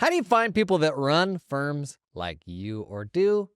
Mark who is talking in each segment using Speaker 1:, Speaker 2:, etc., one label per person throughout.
Speaker 1: How do you find people that run firms like you or do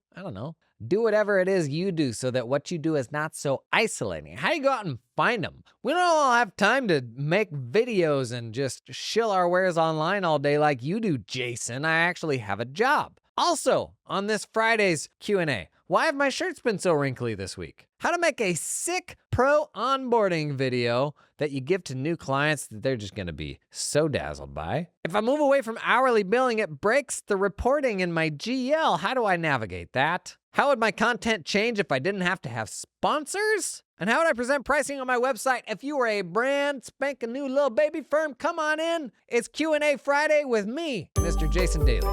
Speaker 1: whatever it is you do so that what you do is not so isolating? How do you go out and find them? We don't all have time to make videos and just shill our wares online all day like you do, Jason. I actually have a job. Also, on this Friday's Q&A, why have my shirts been so wrinkly this week? How to make a sick pro onboarding video that you give to new clients that they're just going to be so dazzled by. If I move away from hourly billing, it breaks the reporting in my GL. How do I navigate that? How would my content change if I didn't have to have sponsors? And how would I present pricing on my website if you were a brand spanking new little baby firm? Come on in. It's Q&A Friday with me, Mr. Jason Daly.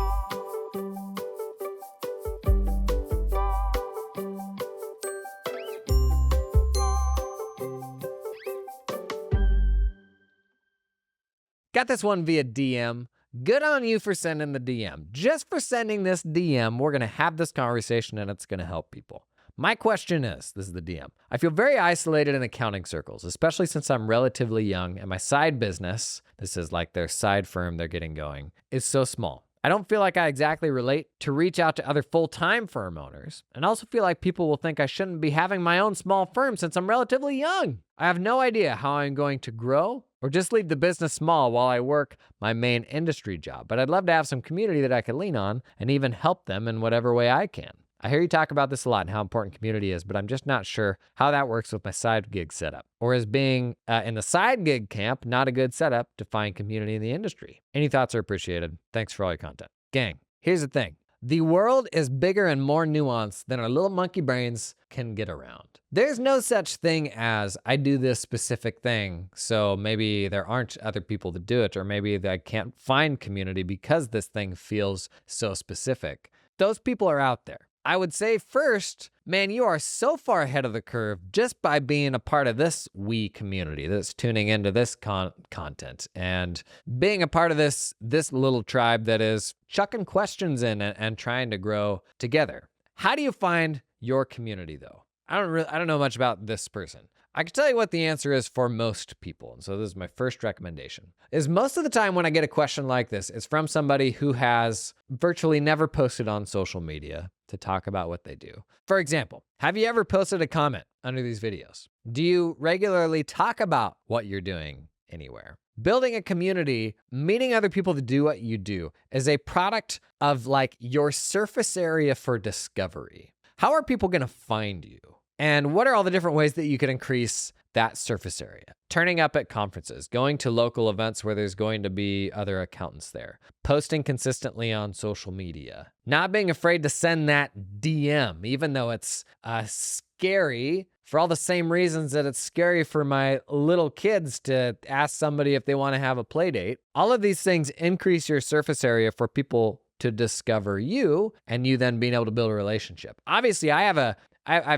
Speaker 1: Got this one via DM. Good on you for sending the DM. Just for sending this DM, we're going to have this conversation and it's going to help people. My question is, this is the DM. I feel very isolated in accounting circles, especially since I'm relatively young and my side business, this is like their side firm they're getting going, is so small. I don't feel like I exactly relate to reach out to other full-time firm owners, and also feel like people will think I shouldn't be having my own small firm since I'm relatively young. I have no idea how I'm going to grow or just leave the business small while I work my main industry job, but I'd love to have some community that I could lean on and even help them in whatever way I can. I hear you talk about this a lot and how important community is, but I'm just not sure how that works with my side gig setup. Or is being in the side gig camp not a good setup to find community in the industry? Any thoughts are appreciated. Thanks for all your content. Gang, here's the thing. The world is bigger and more nuanced than our little monkey brains can get around. There's no such thing as, I do this specific thing, so maybe there aren't other people that do it, or maybe I can't find community because this thing feels so specific. Those people are out there. I would say first, man, you are so far ahead of the curve just by being a part of this we community that's tuning into this content and being a part of this little tribe that is chucking questions in and trying to grow together. How do you find your community though? I don't know much about this person. I can tell you what the answer is for most people. And so this is my first recommendation. Is most of the time when I get a question like this, it's from somebody who has virtually never posted on social media to talk about what they do. For example, have you ever posted a comment under these videos? Do you regularly talk about what you're doing anywhere? Building a community, meeting other people to do what you do is a product of like your surface area for discovery. How are people going to find you? And what are all the different ways that you can increase that surface area? Turning up at conferences, going to local events where there's going to be other accountants there, posting consistently on social media, not being afraid to send that DM, even though it's scary for all the same reasons that it's scary for my little kids to ask somebody if they want to have a play date. All of these things increase your surface area for people to discover you and you then being able to build a relationship. Obviously, I have a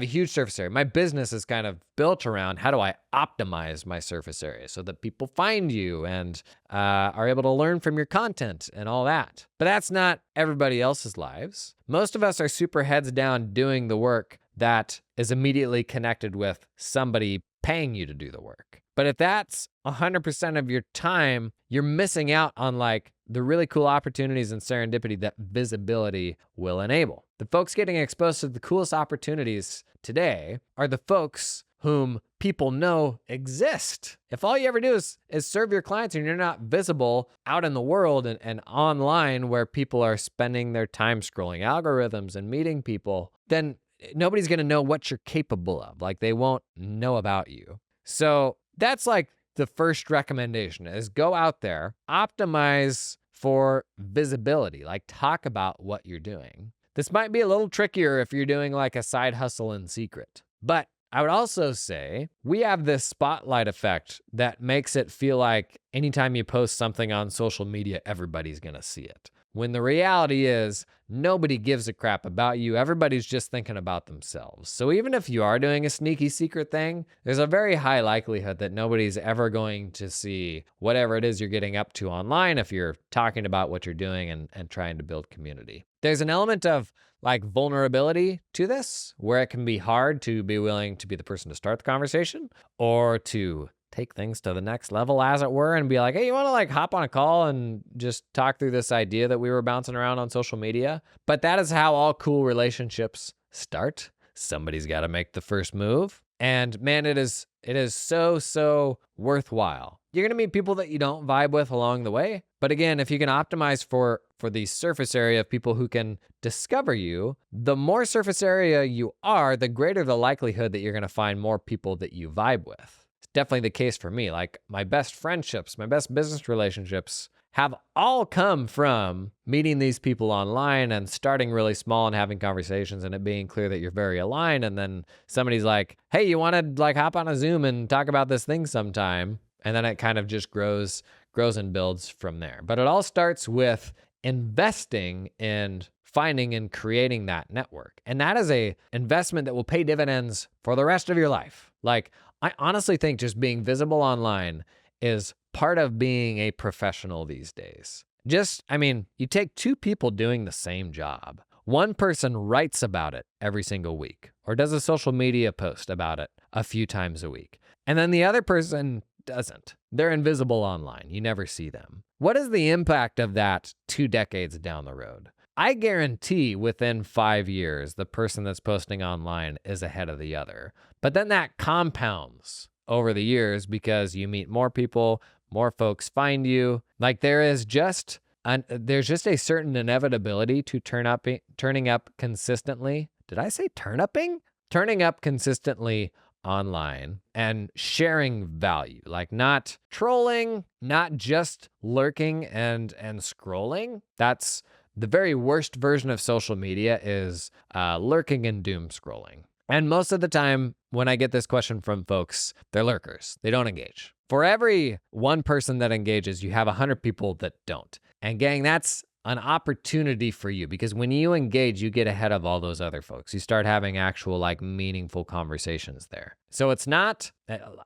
Speaker 1: huge surface area. My business is kind of built around how do I optimize my surface area so that people find you and are able to learn from your content and all that. But that's not everybody else's lives. Most of us are super heads down doing the work that is immediately connected with somebody paying you to do the work. But if that's 100% of your time, you're missing out on like the really cool opportunities and serendipity that visibility will enable. The folks getting exposed to the coolest opportunities today are the folks whom people know exist. If all you ever do is serve your clients and you're not visible out in the world and online where people are spending their time scrolling algorithms and meeting people, then nobody's going to know what you're capable of. Like they won't know about you. So that's like the first recommendation is go out there, optimize for visibility, like talk about what you're doing. This might be a little trickier if you're doing like a side hustle in secret. But I would also say we have this spotlight effect that makes it feel like anytime you post something on social media, everybody's going to see it. When the reality is nobody gives a crap about you. Everybody's just thinking about themselves. So even if you are doing a sneaky secret thing, there's a very high likelihood that nobody's ever going to see whatever it is you're getting up to online if you're talking about what you're doing and trying to build community. There's an element of like vulnerability to this where it can be hard to be willing to be the person to start the conversation or to take things to the next level, as it were, and be like, hey, you want to like hop on a call and just talk through this idea that we were bouncing around on social media? But that is how all cool relationships start. Somebody's got to make the first move. And man, it is so worthwhile. You're going to meet people that you don't vibe with along the way. But again, if you can optimize for the surface area of people who can discover you, the more surface area you are, the greater the likelihood that you're going to find more people that you vibe with. It's definitely the case for me. Like my best friendships, my best business relationships have all come from meeting these people online and starting really small and having conversations and it being clear that you're very aligned. And then somebody's like, hey, you want to like hop on a Zoom and talk about this thing sometime? And then it kind of just grows and builds from there. But it all starts with investing in finding and creating that network. And that is a investment that will pay dividends for the rest of your life. Like, I honestly think just being visible online is part of being a professional these days. You take two people doing the same job. One person writes about it every single week or does a social media post about it a few times a week. And then the other person doesn't. They're invisible online. You never see them. What is the impact of that 2 decades down the road? I guarantee within 5 years, the person that's posting online is ahead of the other. But then that compounds over the years because you meet more people, more folks find you. Like there's just a certain inevitability to turning up consistently. Did I say turn-upping? Turning up consistently online and sharing value, like not trolling, not just lurking and scrolling. That's the very worst version of social media is lurking and doom scrolling. And most of the time when I get this question from folks, they're lurkers. They don't engage. For every one person that engages, you have 100 people that don't. And gang, that's an opportunity for you because when you engage, you get ahead of all those other folks. You start having actual like meaningful conversations there. So it's not,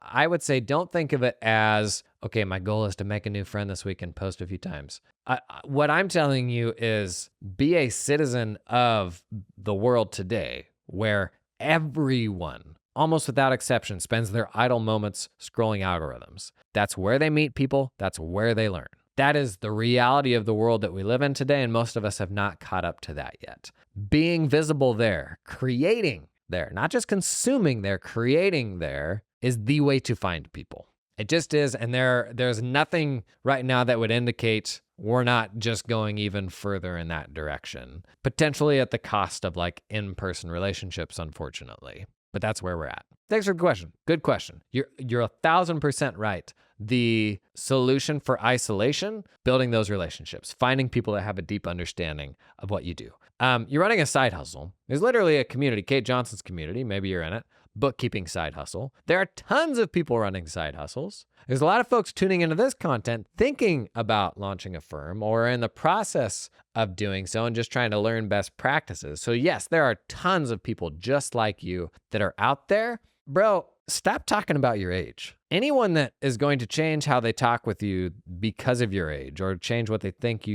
Speaker 1: I would say, don't think of it as, okay, my goal is to make a new friend this week and post a few times. What I'm telling you is be a citizen of the world today where everyone, almost without exception, spends their idle moments scrolling algorithms. That's where they meet people. That's where they learn. That is the reality of the world that we live in today, and most of us have not caught up to that yet. Being visible there, creating there, not just consuming there, creating there is the way to find people. It just is, and there's nothing right now that would indicate we're not just going even further in that direction, potentially at the cost of like in-person relationships, unfortunately. But that's where we're at. Thanks for the question. Good question. You're 1,000% right. The solution for isolation, building those relationships, finding people that have a deep understanding of what you do. You're running a side hustle. There's literally a community, Kate Johnson's community, maybe you're in it, bookkeeping side hustle. There are tons of people running side hustles. There's a lot of folks tuning into this content thinking about launching a firm or in the process of doing so and just trying to learn best practices. So yes, there are tons of people just like you that are out there. Bro, stop talking about your age. Anyone that is going to change how they talk with you because of your age or change what they think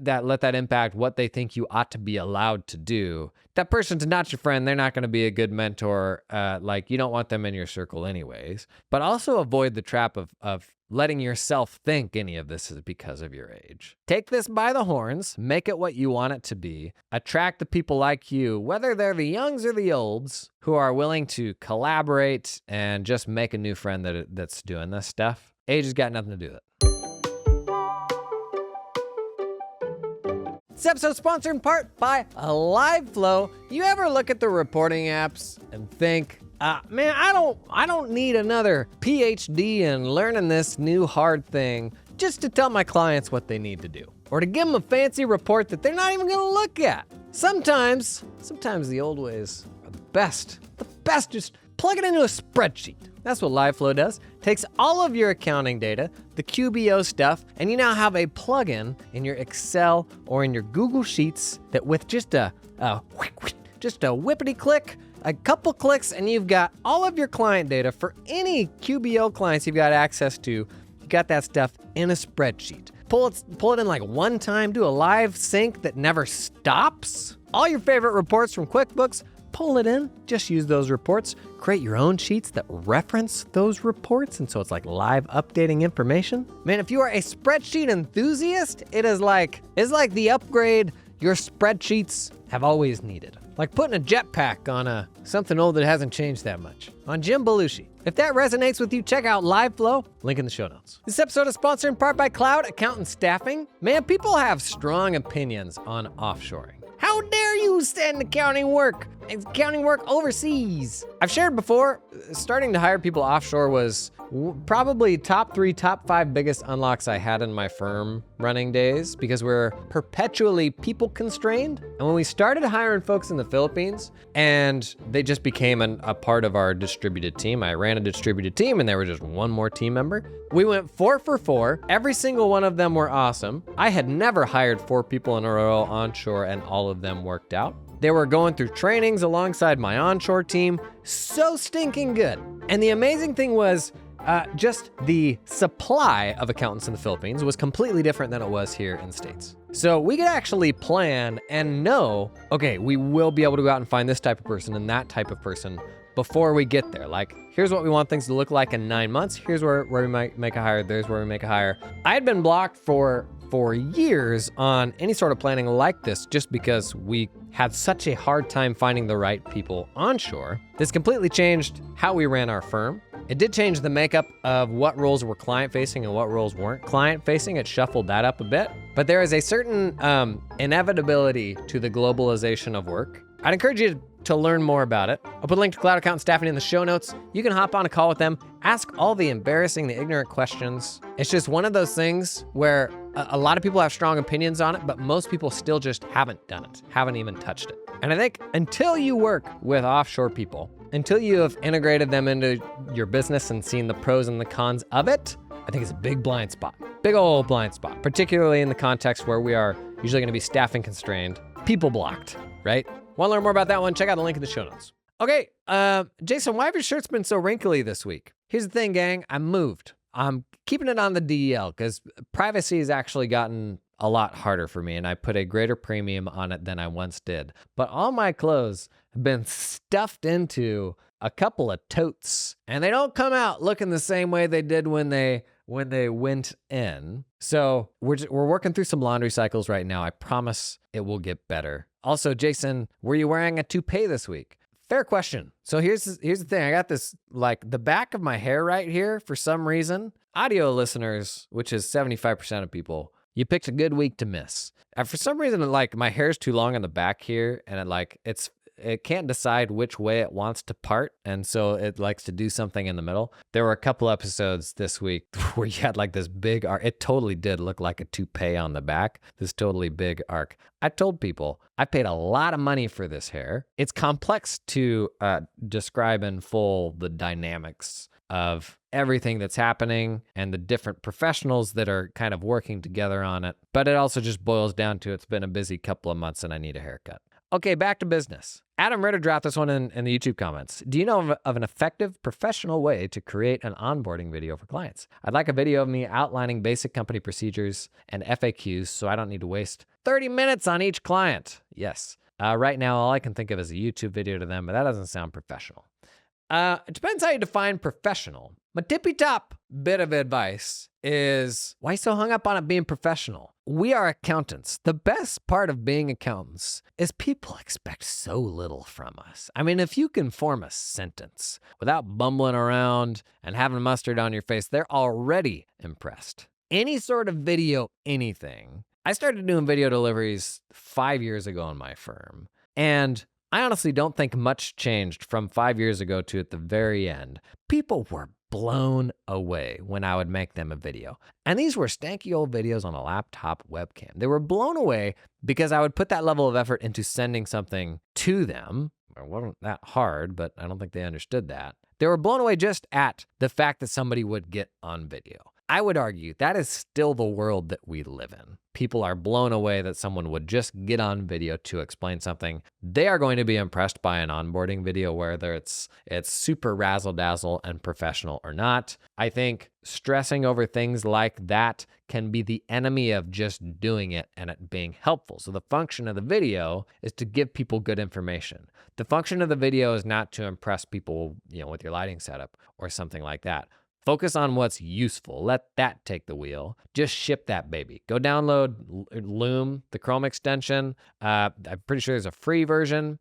Speaker 1: let that impact what they think you ought to be allowed to do, that person's not your friend. They're not going to be a good mentor. You don't want them in your circle anyways. But also avoid the trap of letting yourself think any of this is because of your age. Take this by the horns, make it what you want it to be, attract the people like you, whether they're the youngs or the olds, who are willing to collaborate and just make a new friend that's doing this stuff. Age has got nothing to do with it. This episode is sponsored in part by LiveFlow. You ever look at the reporting apps and think, man, I don't need another PhD in learning this new hard thing just to tell my clients what they need to do, or to give them a fancy report that they're not even gonna look at. Sometimes the old ways are the best. Just plug it into a spreadsheet. That's what LiveFlow does. Takes all of your accounting data, the QBO stuff, and you now have a plugin in your Excel or in your Google Sheets that with just a whippity click, a couple clicks, and you've got all of your client data for any QBO clients you've got access to. You got that stuff in a spreadsheet. Pull it in like one time, do a live sync that never stops. All your favorite reports from QuickBooks, pull it in, just use those reports, create your own sheets that reference those reports. And so it's like live updating information. Man, if you are a spreadsheet enthusiast, it's like the upgrade your spreadsheets have always needed. Like putting a jetpack on something old that hasn't changed that much. On Jim Belushi. If that resonates with you, check out LiveFlow, link in the show notes. This episode is sponsored in part by Cloud Accountant Staffing. Man, people have strong opinions on offshoring. How dare you send accounting work overseas? I've shared before, starting to hire people offshore was probably top 3, top 5 biggest unlocks I had in my firm running days because we're perpetually people constrained. And when we started hiring folks in the Philippines and they just became a part of our distributed team, I ran a distributed team and they were just one more team member. We went 4 for 4. Every single one of them were awesome. I had never hired 4 people in a row onshore and all of them worked out. They were going through trainings alongside my onshore team. So stinking good. And the amazing thing was, just the supply of accountants in the Philippines was completely different than it was here in the States. So we could actually plan and know, okay, we will be able to go out and find this type of person and that type of person before we get there. Like, here's what we want things to look like in 9 months. Here's where we might make a hire. There's where we make a hire. I had been blocked for years on any sort of planning like this just because we had such a hard time finding the right people onshore. This completely changed how we ran our firm. It did change the makeup of what roles were client-facing and what roles weren't client-facing. It shuffled that up a bit. But there is a certain inevitability to the globalization of work. I'd encourage you to learn more about it. I'll put a link to Cloud Accountant Staffing in the show notes. You can hop on a call with them, ask all the embarrassing, the ignorant questions. It's just one of those things where a lot of people have strong opinions on it, but most people still just haven't done it, haven't even touched it. And I think until you work with offshore people, until you have integrated them into your business and seen the pros and the cons of it, I think it's a big blind spot, big old blind spot, particularly in the context where we are usually gonna be staffing constrained, people blocked, right? Want to learn more about that one? Check out the link in the show notes. Okay, Jason, why have your shirts been so wrinkly this week? Here's the thing, gang, I moved. I'm keeping it on the DEL because privacy has actually gotten a lot harder for me and I put a greater premium on it than I once did. But all my clothes have been stuffed into a couple of totes and they don't come out looking the same way they did when they went in. So we're working through some laundry cycles right now. I promise it will get better. Also, Jason, were you wearing a toupee this week? Fair question. So here's the thing. I got this, like the back of my hair right here for some reason. Audio listeners, which is 75% of people, you picked a good week to miss. And for some reason, like my hair's too long on the back here and it can't decide which way it wants to part. And so it likes to do something in the middle. There were a couple episodes this week where you had like this big arc. It totally did look like a toupee on the back, this totally big arc. I told people I paid a lot of money for this hair. It's complex to describe in full the dynamics of everything that's happening and the different professionals that are kind of working together on it. But it also just boils down to it's been a busy couple of months and I need a haircut. Okay, back to business. Adam Ritter dropped this one in the YouTube comments. Do you know of an effective professional way to create an onboarding video for clients? I'd like a video of me outlining basic company procedures and FAQs so I don't need to waste 30 minutes on each client. Yes. Right now, all I can think of is a YouTube video to them, but that doesn't sound professional. It depends how you define professional. My tippy top bit of advice is why so hung up on it being professional? We are accountants. The best part of being accountants is people expect so little from us. I mean, if you can form a sentence without bumbling around and having mustard on your face, they're already impressed. Any sort of video, anything. I started doing video deliveries 5 years ago in my firm, and I honestly don't think much changed from 5 years ago to at the very end. People were blown away when I would make them a video. And these were stanky old videos on a laptop webcam. They were blown away because I would put that level of effort into sending something to them. It wasn't that hard, but I don't think they understood that. They were blown away just at the fact that somebody would get on video. I would argue that is still the world that we live in. People are blown away that someone would just get on video to explain something. They are going to be impressed by an onboarding video, whether it's super razzle-dazzle and professional or not. I think stressing over things like that can be the enemy of just doing it and it being helpful. So the function of the video is to give people good information. The function of the video is not to impress people, with your lighting setup or something like that. Focus on what's useful. Let that take the wheel. Just ship that baby. Go download Loom, the Chrome extension. I'm pretty sure there's a free version.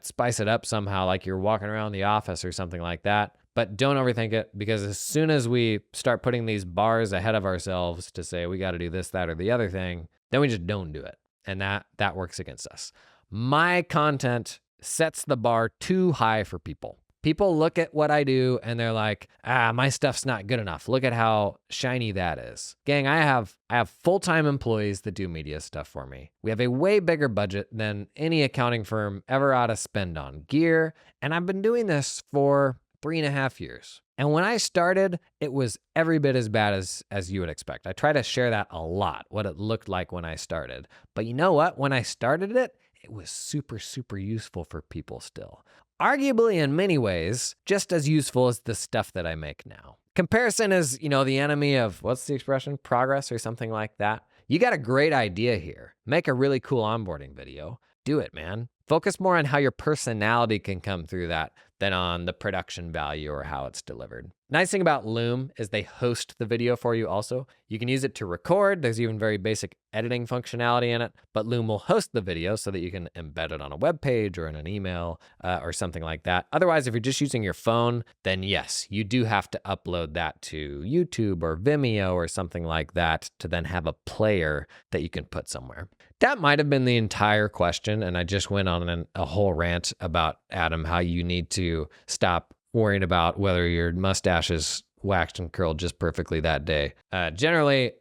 Speaker 1: Spice it up somehow, like you're walking around the office or something like that. But don't overthink it, because as soon as we start putting these bars ahead of ourselves to say we got to do this, that, or the other thing, then we just don't do it. And that works against us. My content sets the bar too high for people. People look at what I do and they're like, my stuff's not good enough. Look at how shiny that is. Gang, I have full-time employees that do media stuff for me. We have a way bigger budget than any accounting firm ever ought to spend on gear. And I've been doing this for 3.5 years. And when I started, it was every bit as bad as you would expect. I try to share that a lot, what it looked like when I started. But you know what? When I started it was super, super useful for people still. Arguably, in many ways, just as useful as the stuff that I make now. Comparison is, the enemy of, what's the expression? Progress or something like that. You got a great idea here. Make a really cool onboarding video. Do it, man. Focus more on how your personality can come through that than on the production value or how it's delivered. Nice thing about Loom is they host the video for you also. You can use it to record. There's even very basic editing functionality in it, but Loom will host the video so that you can embed it on a web page or in an email or something like that. Otherwise, if you're just using your phone, then yes, you do have to upload that to YouTube or Vimeo or something like that to then have a player that you can put somewhere. That might have been the entire question, and I just went on a whole rant about, Adam, how you need to stop worrying about whether your mustache is waxed and curled just perfectly that day. Generally,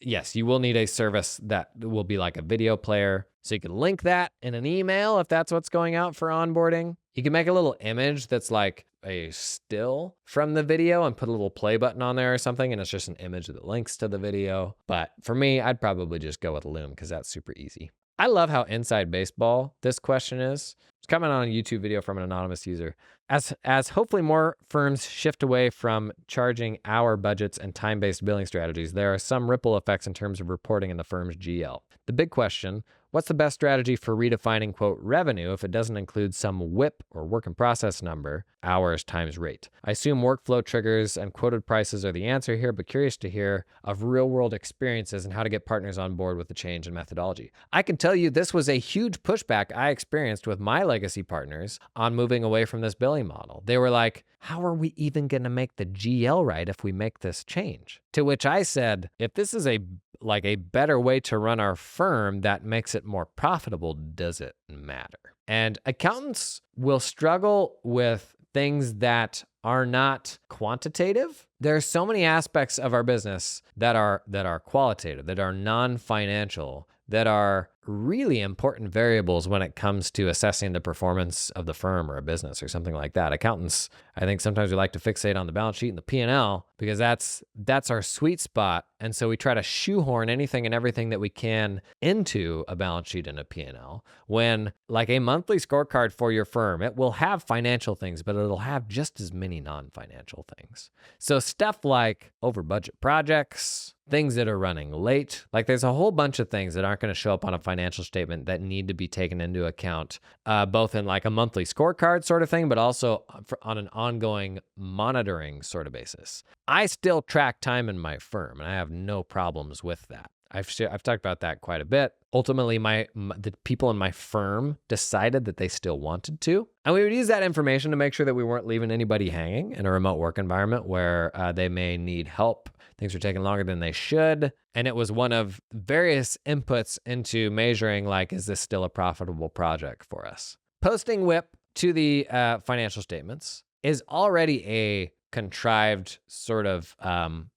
Speaker 1: yes, you will need a service that will be like a video player. So you can link that in an email if that's what's going out for onboarding. You can make a little image that's like a still from the video and put a little play button on there or something, and it's just an image that links to the video. But for me, I'd probably just go with Loom because that's super easy. I love how inside baseball this question is. It's coming on a YouTube video from an anonymous user. As hopefully more firms shift away from charging hour budgets and time-based billing strategies, there are some ripple effects in terms of reporting in the firm's GL. The big question, what's the best strategy for redefining, quote, revenue if it doesn't include some WIP or work in process number, hours times rate? I assume workflow triggers and quoted prices are the answer here, but curious to hear of real world experiences and how to get partners on board with the change in methodology. I can tell you this was a huge pushback I experienced with my legacy partners on moving away from this billing model. They were like, how are we even going to make the GL right if we make this change? To which I said, if this is a better way to run our firm that makes it more profitable, does it matter? And accountants will struggle with things that are not quantitative. There are so many aspects of our business that are qualitative, that are non-financial, that are really important variables when it comes to assessing the performance of the firm or a business or something like that. Accountants, I think sometimes we like to fixate on the balance sheet and the P&L because that's our sweet spot. And so we try to shoehorn anything and everything that we can into a balance sheet and a P&L, when like a monthly scorecard for your firm, it will have financial things, but it'll have just as many non-financial things. So stuff like over budget projects, things that are running late, like there's a whole bunch of things that aren't going to show up on a financial statement that need to be taken into account, both in like a monthly scorecard sort of thing, but also on an ongoing monitoring sort of basis. I still track time in my firm, and I have no problems with that. I've talked about that quite a bit. Ultimately, the people in my firm decided that they still wanted to. And we would use that information to make sure that we weren't leaving anybody hanging in a remote work environment where they may need help. Things are taking longer than they should. And it was one of various inputs into measuring, like, is this still a profitable project for us? Posting WIP to the financial statements is already a contrived sort of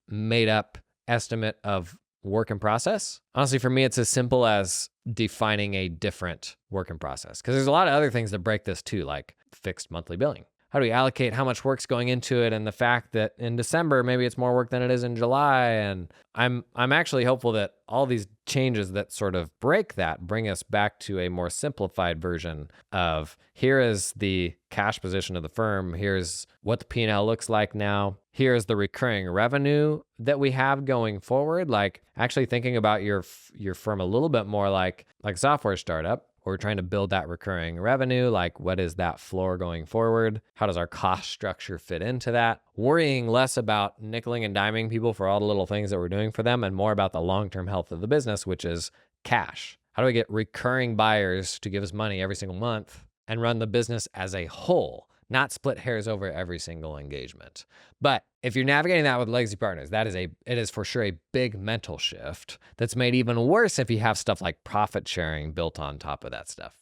Speaker 1: made up estimate of work in process. Honestly, for me, it's as simple as defining a different work in process, because there's a lot of other things that break this too, like fixed monthly billing. How do we allocate how much work's going into it, and the fact that in December maybe it's more work than it is in July. And I'm actually hopeful that all these changes that sort of break that bring us back to a more simplified version of, here is the cash position of the firm, here's what the P&L looks like now, here's the recurring revenue that we have going forward. Like actually thinking about your firm a little bit more like a software startup. We're trying to build that recurring revenue. Like, what is that floor going forward? How does our cost structure fit into that? Worrying less about nickeling and diming people for all the little things that we're doing for them, and more about the long-term health of the business, which is cash. How do we get recurring buyers to give us money every single month and run the business as a whole, not split hairs over every single engagement? But if you're navigating that with legacy partners, it is for sure a big mental shift that's made even worse if you have stuff like profit sharing built on top of that stuff.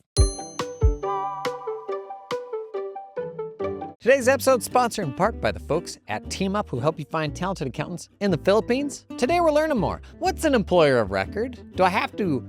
Speaker 1: Today's episode is sponsored in part by the folks at Team Up, who help you find talented accountants in the Philippines. Today we're learning more. What's an employer of record? Do I have to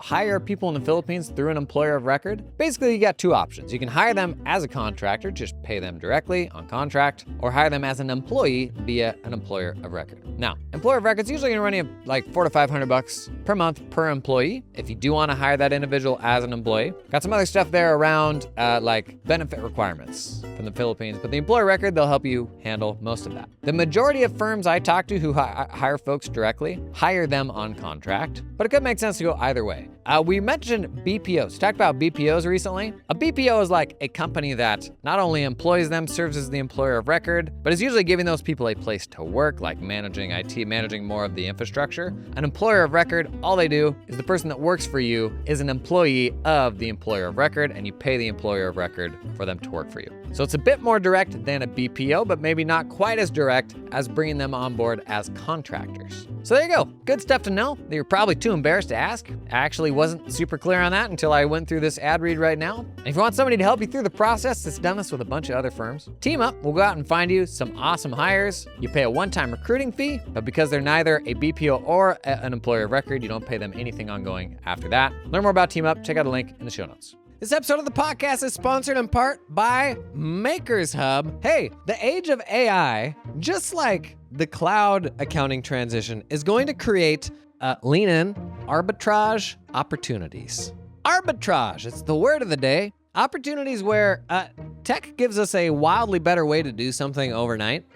Speaker 1: hire people in the Philippines through an employer of record? Basically, you got two options. You can hire them as a contractor, just pay them directly on contract, or hire them as an employee via an employer of record. Now, employer of record's usually gonna run you like $400 to $500 per month per employee if you do wanna hire that individual as an employee. Got some other stuff there around like benefit requirements from the Philippines, but the employer record, they'll help you handle most of that. The majority of firms I talk to who hire folks directly, hire them on contract, but it could make sense to go either way. We mentioned BPOs, talked about BPOs recently. A BPO is like a company that not only employs them, serves as the employer of record, but is usually giving those people a place to work, like managing IT, managing more of the infrastructure. An employer of record, all they do is the person that works for you is an employee of the employer of record, and you pay the employer of record for them to work for you. So it's a bit more direct than a BPO, but maybe not quite as direct as bringing them on board as contractors. So there you go. Good stuff to know that you're probably too embarrassed to ask. I actually wasn't super clear on that until I went through this ad read right now. And if you want somebody to help you through the process that's done this with a bunch of other firms, Team Up will go out and find you some awesome hires. You pay a one-time recruiting fee, but because they're neither a BPO or an employer of record, you don't pay them anything ongoing after that. Learn more about Team Up. Check out a link in the show notes. This episode of the podcast is sponsored in part by Makers Hub. Hey, the age of AI, just like the cloud accounting transition, is going to create lean in arbitrage opportunities. Arbitrage, it's the word of the day. Opportunities where tech gives us a wildly better way to do something overnight.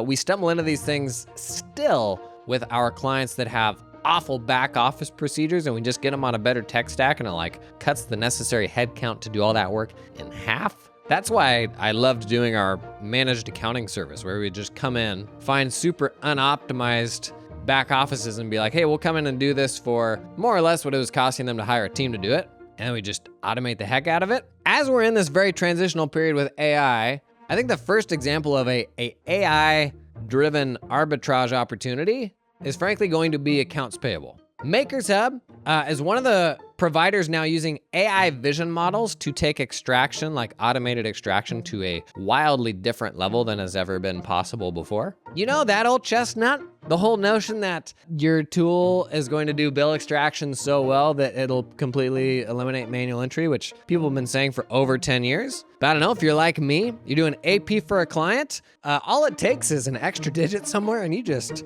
Speaker 1: We stumble into these things still with our clients that have awful back office procedures, and we just get them on a better tech stack, and it like cuts the necessary headcount to do all that work in half. That's why I loved doing our managed accounting service, where we just come in, find super unoptimized back offices and be like, hey, we'll come in and do this for more or less what it was costing them to hire a team to do it. And we just automate the heck out of it. As we're in this very transitional period with AI, I think the first example of a AI-driven arbitrage opportunity is frankly going to be accounts payable. Makers Hub is one of the providers now using AI vision models to take extraction, like automated extraction, to a wildly different level than has ever been possible before. You know, that old chestnut? The whole notion that your tool is going to do bill extraction so well that it'll completely eliminate manual entry, which people have been saying for over 10 years. But I don't know, if you're like me, you're doing AP for a client, all it takes is an extra digit somewhere, and you just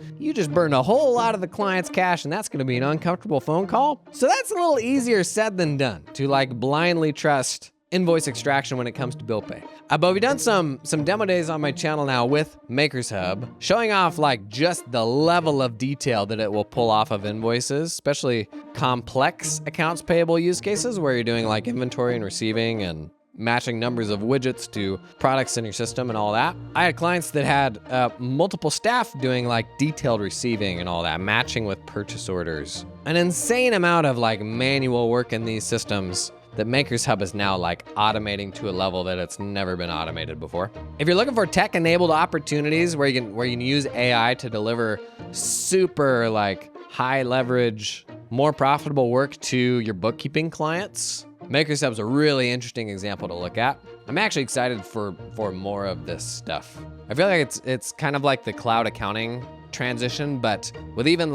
Speaker 1: burn a whole lot of the client's cash, and that's gonna be an uncomfortable phone call. So that's a little easier said than done, to like blindly trust invoice extraction when it comes to bill pay. But we've done some demo days on my channel now with Makers Hub, showing off like just the level of detail that it will pull off of invoices, especially complex accounts payable use cases where you're doing like inventory and receiving and matching numbers of widgets to products in your system and all that. I had clients that had multiple staff doing like detailed receiving and all that, matching with purchase orders. An insane amount of like manual work in these systems that Makers Hub is now like automating to a level that it's never been automated before. If you're looking for tech-enabled opportunities where you can use AI to deliver super like high leverage, more profitable work to your bookkeeping clients, Makers Hub's a really interesting example to look at. I'm actually excited for more of this stuff. I feel like it's kind of like the cloud accounting transition, but with even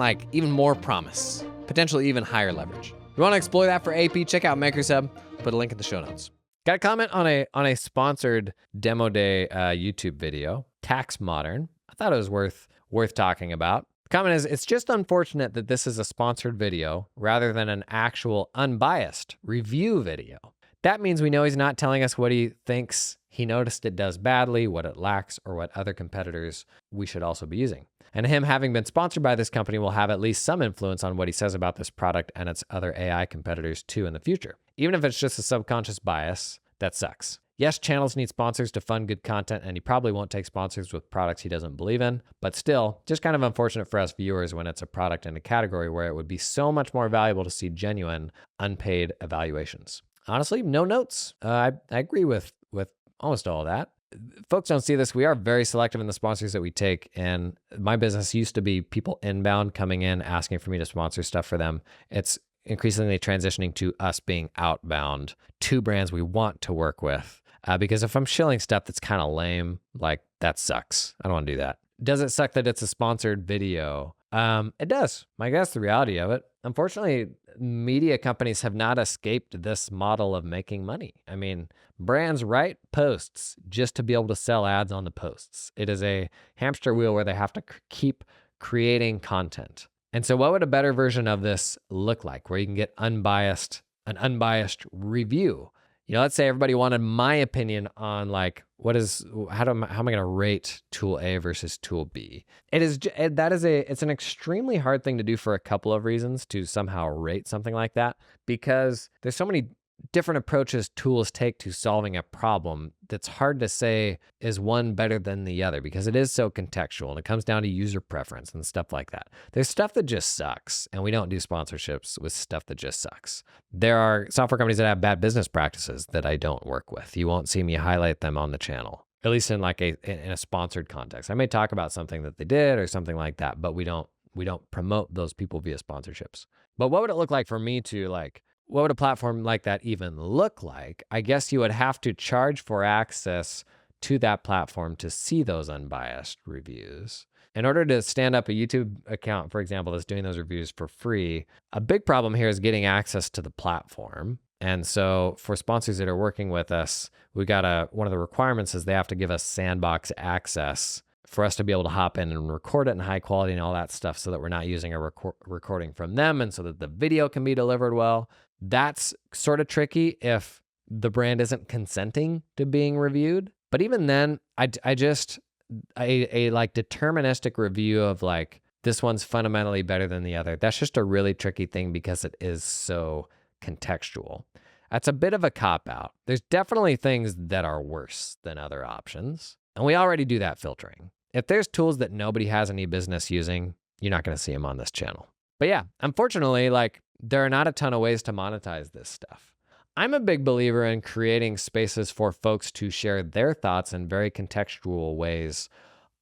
Speaker 1: more promise, potentially even higher leverage. If you want to explore that for AP, check out Makers Hub. Put a link in the show notes. Got a comment on a sponsored demo day YouTube video, Tax Modern. I thought it was worth talking about. The comment is, it's just unfortunate that this is a sponsored video rather than an actual unbiased review video. That means we know he's not telling us what he thinks he noticed it does badly, what it lacks, or what other competitors we should also be using. And him having been sponsored by this company will have at least some influence on what he says about this product and its other AI competitors too in the future. Even if it's just a subconscious bias, that sucks. Yes, channels need sponsors to fund good content, and he probably won't take sponsors with products he doesn't believe in, but still, just kind of unfortunate for us viewers when it's a product in a category where it would be so much more valuable to see genuine, unpaid evaluations. Honestly, no notes. I agree with almost all of that. Folks don't see this. We are very selective in the sponsors that we take, and my business used to be people inbound coming in, asking for me to sponsor stuff for them. It's increasingly transitioning to us being outbound to brands we want to work with. Because if I'm shilling stuff that's kind of lame, like that sucks. I don't want to do that. Does it suck that it's a sponsored video? It does. I guess the reality of it. Unfortunately, media companies have not escaped this model of making money. I mean, brands write posts just to be able to sell ads on the posts. It is a hamster wheel where they have to keep creating content. And so what would a better version of this look like, where you can get an unbiased review? Let's say everybody wanted my opinion on like, how am I going to rate tool A versus tool B? It's an extremely hard thing to do for a couple of reasons, to somehow rate something like that, because there's so many different approaches tools take to solving a problem that's hard to say is one better than the other, because it is so contextual and it comes down to user preference and stuff like that. There's stuff that just sucks, and we don't do sponsorships with stuff that just sucks. There are software companies that have bad business practices that I don't work with. You won't see me highlight them on the channel, at least in a sponsored context. I may talk about something that they did or something like that, but we don't promote those people via sponsorships. But what would it look like for me to what would a platform like that even look like? I guess you would have to charge for access to that platform to see those unbiased reviews. In order to stand up a YouTube account, for example, that's doing those reviews for free, a big problem here is getting access to the platform. And so for sponsors that are working with us, one of the requirements is they have to give us sandbox access for us to be able to hop in and record it in high quality and all that stuff, so that we're not using a recording from them, and so that the video can be delivered well. That's sort of tricky if the brand isn't consenting to being reviewed. But even then, a deterministic review of like, this one's fundamentally better than the other, that's just a really tricky thing because it is so contextual. That's a bit of a cop-out. There's definitely things that are worse than other options, and we already do that filtering. If there's tools that nobody has any business using, you're not going to see them on this channel. But yeah, unfortunately, there are not a ton of ways to monetize this stuff. I'm a big believer in creating spaces for folks to share their thoughts in very contextual ways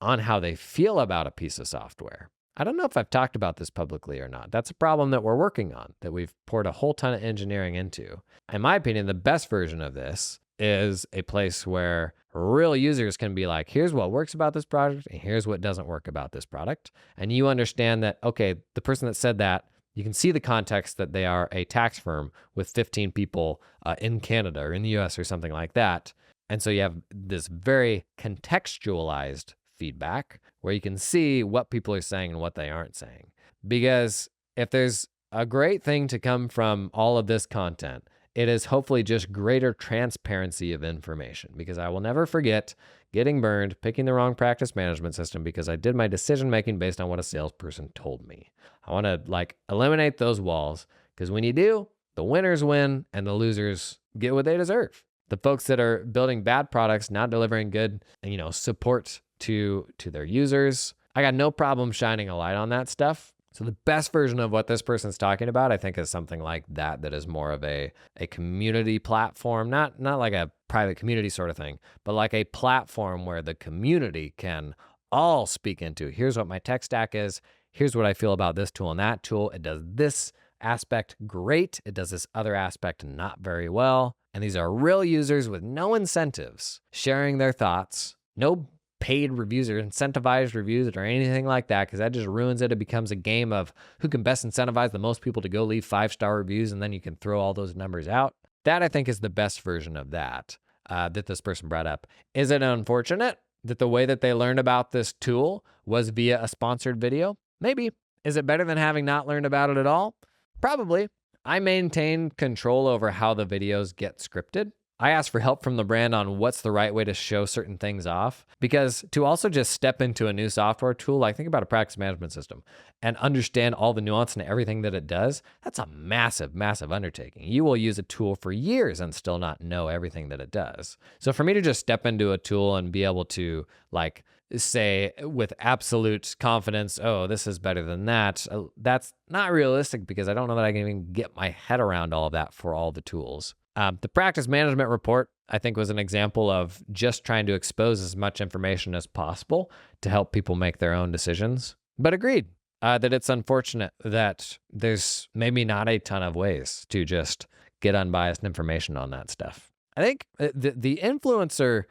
Speaker 1: on how they feel about a piece of software. I don't know if I've talked about this publicly or not. That's a problem that we're working on, that we've poured a whole ton of engineering into. In my opinion, the best version of this is a place where real users can be like, here's what works about this product, and here's what doesn't work about this product. And you understand that, okay, the person that said that, you can see the context that they are a tax firm with 15 people in Canada or in the US or something like that. And so you have this very contextualized feedback where you can see what people are saying and what they aren't saying. Because if there's a great thing to come from all of this content, it is hopefully just greater transparency of information, because I will never forget getting burned, picking the wrong practice management system because I did my decision making based on what a salesperson told me. I want to eliminate those walls, because when you do, the winners win and the losers get what they deserve. The folks that are building bad products, not delivering good, support to their users, I got no problem shining a light on that stuff. So the best version of what this person's talking about, I think, is something like that is more of a community platform, not like a private community sort of thing, but like a platform where the community can all speak into, here's what my tech stack is, here's what I feel about this tool and that tool. It does this aspect great, it does this other aspect not very well. And these are real users with no incentives sharing their thoughts, no paid reviews or incentivized reviews or anything like that, because that just ruins it. It becomes a game of who can best incentivize the most people to go leave 5-star reviews, and then you can throw all those numbers out. That I think is the best version of that that this person brought up. Is it unfortunate that the way that they learned about this tool was via a sponsored video? Maybe. Is it better than having not learned about it at all? Probably. I maintain control over how the videos get scripted. I ask for help from the brand on what's the right way to show certain things off, because to also just step into a new software tool, like think about a practice management system and understand all the nuance and everything that it does, that's a massive, massive undertaking. You will use a tool for years and still not know everything that it does. So for me to just step into a tool and be able to like say with absolute confidence, oh, this is better than that, that's not realistic because I don't know that I can even get my head around all of that for all the tools. The practice management report, I think, was an example of just trying to expose as much information as possible to help people make their own decisions. But agreed that it's unfortunate that there's maybe not a ton of ways to just get unbiased information on that stuff. I think the influencer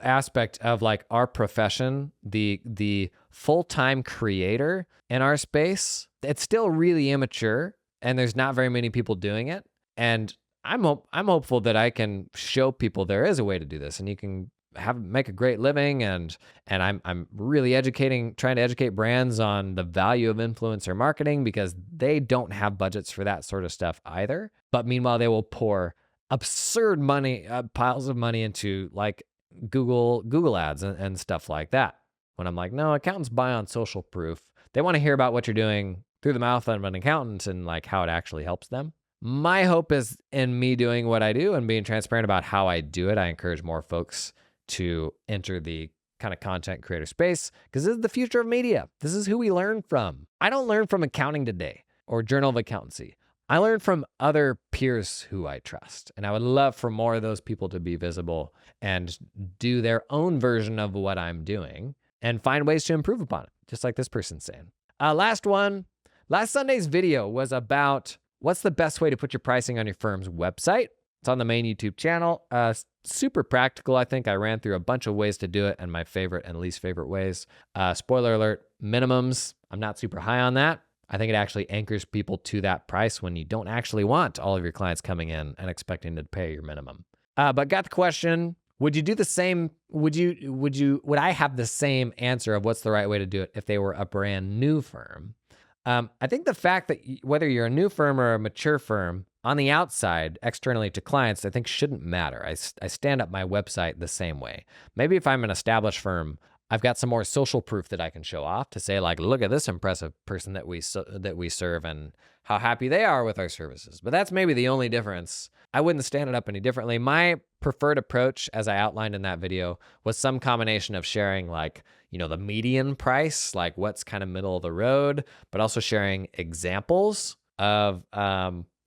Speaker 1: aspect of like our profession, the full-time creator in our space, it's still really immature and there's not very many people doing it. And I'm hopeful that I can show people there is a way to do this and you can make a great living. And I'm really trying to educate brands on the value of influencer marketing because they don't have budgets for that sort of stuff either. But meanwhile, they will pour absurd money, piles of money into like Google ads and stuff like that. When I'm like, no, accountants buy on social proof. They want to hear about what you're doing through the mouth of an accountant and like how it actually helps them. My hope is in me doing what I do and being transparent about how I do it. I encourage more folks to enter the kind of content creator space because this is the future of media. This is who we learn from. I don't learn from Accounting Today or Journal of Accountancy. I learn from other peers who I trust. And I would love for more of those people to be visible and do their own version of what I'm doing and find ways to improve upon it, just like this person's saying. Last Sunday's video was about what's the best way to put your pricing on your firm's website. It's on the main YouTube channel. Super practical, I think. I ran through a bunch of ways to do it and my favorite and least favorite ways. Spoiler alert, minimums. I'm not super high on that. I think it actually anchors people to that price when you don't actually want all of your clients coming in and expecting to pay your minimum. But got the question, would you do the same? Would I have the same answer of what's the right way to do it if they were a brand new firm? I think the fact that whether you're a new firm or a mature firm, on the outside, externally to clients, I think shouldn't matter. I stand up my website the same way. Maybe if I'm an established firm, I've got some more social proof that I can show off to say like, look at this impressive person that we serve and how happy they are with our services. But that's maybe the only difference. I wouldn't stand it up any differently. My preferred approach, as I outlined in that video, was some combination of sharing like, the median price, like what's kind of middle of the road, but also sharing examples of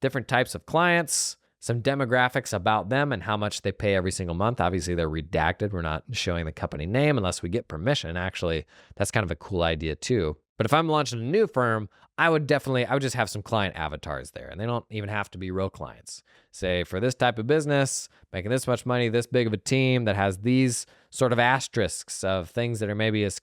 Speaker 1: different types of clients, some demographics about them and how much they pay every single month. Obviously, they're redacted. We're not showing the company name unless we get permission. Actually, that's kind of a cool idea too. But if I'm launching a new firm, I would just have some client avatars there. And they don't even have to be real clients. Say, for this type of business, making this much money, this big of a team that has these sort of asterisks of things that are maybe as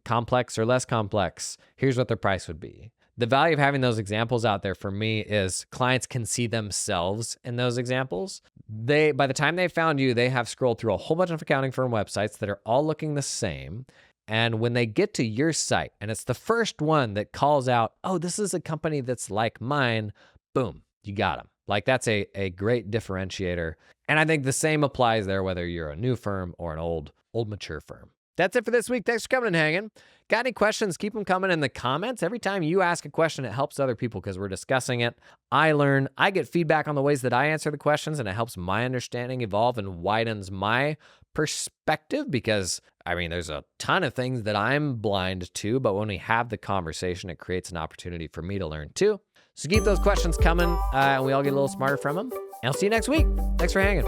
Speaker 1: complex or less complex, here's what their price would be. The value of having those examples out there for me is clients can see themselves in those examples. By the time they found you, they have scrolled through a whole bunch of accounting firm websites that are all looking the same. And when they get to your site and it's the first one that calls out, oh, this is a company that's like mine, boom, you got them. Like that's a great differentiator. And I think the same applies there, whether you're a new firm or an old mature firm. That's it for this week. Thanks for coming and hanging. Got any questions? Keep them coming in the comments. Every time you ask a question, it helps other people because we're discussing it. I learn, I get feedback on the ways that I answer the questions, and it helps my understanding evolve and widens my perspective because, there's a ton of things that I'm blind to, but when we have the conversation, it creates an opportunity for me to learn too. So keep those questions coming, and we all get a little smarter from them. And I'll see you next week. Thanks for hanging.